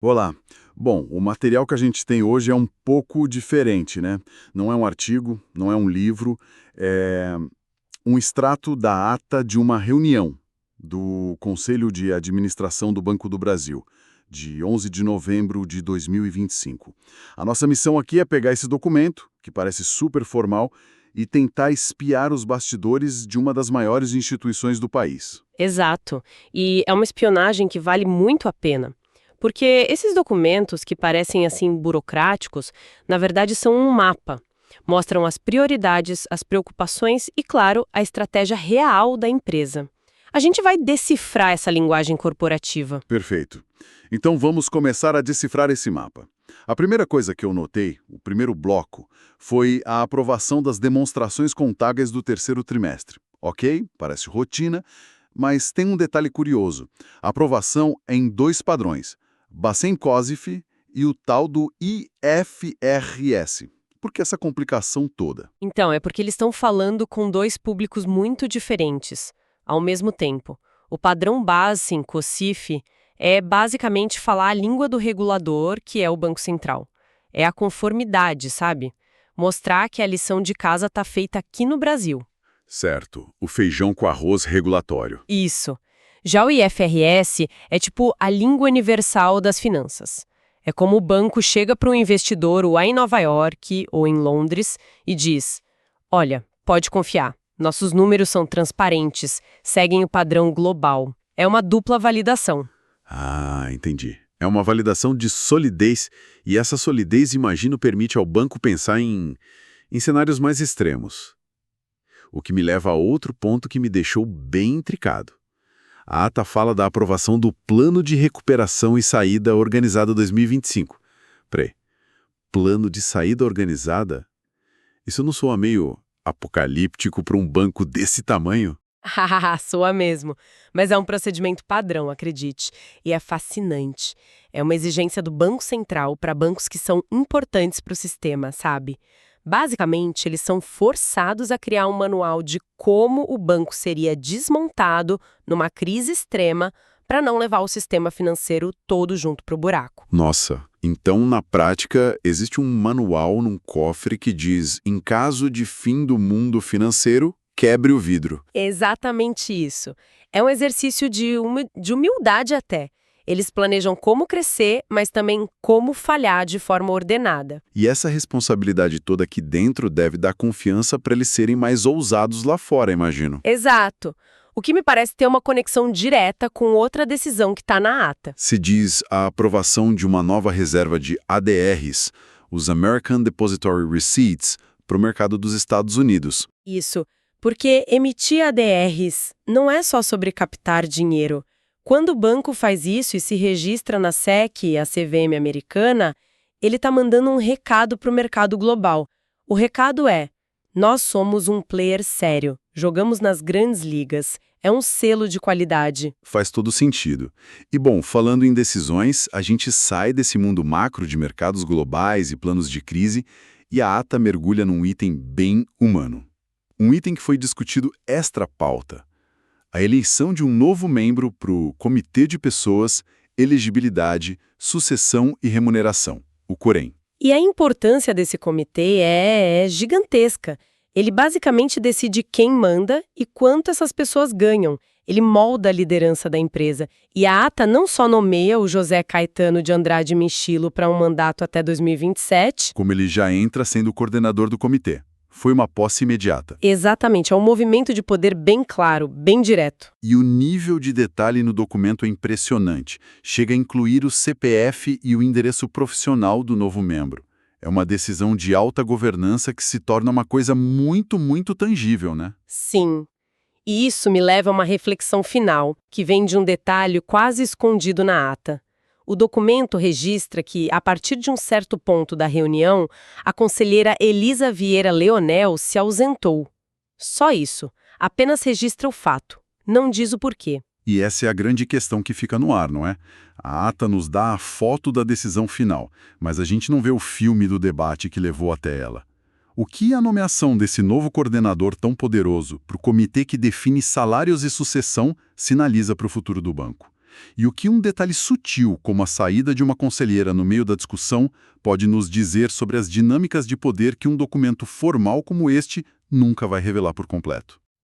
Olá. Bom, o material que a gente tem hoje é um pouco diferente, né? Não é um artigo, não é um livro, é um extrato da ata de uma reunião do Conselho de Administração do Banco do Brasil, de 11 de novembro de 2025. A nossa missão aqui é pegar esse documento, que parece super formal, e tentar espiar os bastidores de uma das maiores instituições do país. Exato. E é uma espionagem que vale muito a pena. Porque esses documentos que parecem assim burocráticos, na verdade são um mapa. Mostram as prioridades, as preocupações e, claro, a estratégia real da empresa. A gente vai decifrar essa linguagem corporativa. Perfeito. Então vamos começar a decifrar esse mapa. A primeira coisa que eu notei, o primeiro bloco, foi a aprovação das demonstrações contábeis do terceiro trimestre. Ok, parece rotina, mas tem um detalhe curioso. A aprovação é em dois padrões, Bacen-COSIF e o tal do IFRS. Por que essa complicação toda? Então, é porque eles estão falando com dois públicos muito diferentes, ao mesmo tempo. O padrão Basin, COSIF, é basicamente falar a língua do regulador, que é o Banco Central. É a conformidade, sabe? Mostrar que a lição de casa está feita aqui no Brasil. Certo, o feijão com arroz regulatório. Isso. Já o IFRS é tipo a língua universal das finanças. É como o banco chega para um investidor lá em Nova York ou em Londres e diz: olha, pode confiar, nossos números são transparentes, seguem o padrão global. É uma dupla validação. Ah, entendi. É uma validação de solidez, e essa solidez, imagino, permite ao banco pensar em cenários mais extremos. O que me leva a outro ponto que me deixou bem intricado. A ata fala da aprovação do Plano de Recuperação e Saída Organizada 2025. Peraí, plano de saída organizada? Isso não soa meio apocalíptico para um banco desse tamanho? Hahaha, soa mesmo. Mas é um procedimento padrão, acredite. E é fascinante. É uma exigência do Banco Central para bancos que são importantes para o sistema, sabe? Basicamente, eles são forçados a criar um manual de como o banco seria desmontado numa crise extrema para não levar o sistema financeiro todo junto para o buraco. Nossa, então na prática existe um manual num cofre que diz: em caso de fim do mundo financeiro, quebre o vidro. Exatamente isso. É um exercício de humildade até. Eles planejam como crescer, mas também como falhar de forma ordenada. E essa responsabilidade toda aqui dentro deve dar confiança para eles serem mais ousados lá fora, imagino. Exato. O que me parece ter uma conexão direta com outra decisão que está na ata. Se diz a aprovação de uma nova reserva de ADRs, os American Depository Receipts, para o mercado dos Estados Unidos. Isso, porque emitir ADRs não é só sobre captar dinheiro. Quando o banco faz isso e se registra na SEC, a CVM americana, ele está mandando um recado para o mercado global. O recado é: nós somos um player sério, jogamos nas grandes ligas, é um selo de qualidade. Faz todo sentido. E bom, falando em decisões, a gente sai desse mundo macro de mercados globais e planos de crise e a ata mergulha num item bem humano. Um item que foi discutido extra-pauta. A eleição de um novo membro para o Comitê de Pessoas, Elegibilidade, Sucessão e Remuneração, o COREM. E a importância desse comitê é gigantesca. Ele basicamente decide quem manda e quanto essas pessoas ganham. Ele molda a liderança da empresa. E a ata não só nomeia o José Caetano de Andrade Michilo para um mandato até 2027. Como ele já entra sendo o coordenador do comitê. Foi uma posse imediata. Exatamente, é um movimento de poder bem claro, bem direto. E o nível de detalhe no documento é impressionante. Chega a incluir o CPF e o endereço profissional do novo membro. É uma decisão de alta governança que se torna uma coisa muito, muito tangível, né? Sim. E isso me leva a uma reflexão final, que vem de um detalhe quase escondido na ata. O documento registra que, a partir de um certo ponto da reunião, a conselheira Elisa Vieira Leonel se ausentou. Só isso. Apenas registra o fato. Não diz o porquê. E essa é a grande questão que fica no ar, não é? A ata nos dá a foto da decisão final, mas a gente não vê o filme do debate que levou até ela. O que a nomeação desse novo coordenador tão poderoso para o comitê que define salários e sucessão sinaliza para o futuro do banco? E o que um detalhe sutil, como a saída de uma conselheira no meio da discussão, pode nos dizer sobre as dinâmicas de poder que um documento formal como este nunca vai revelar por completo.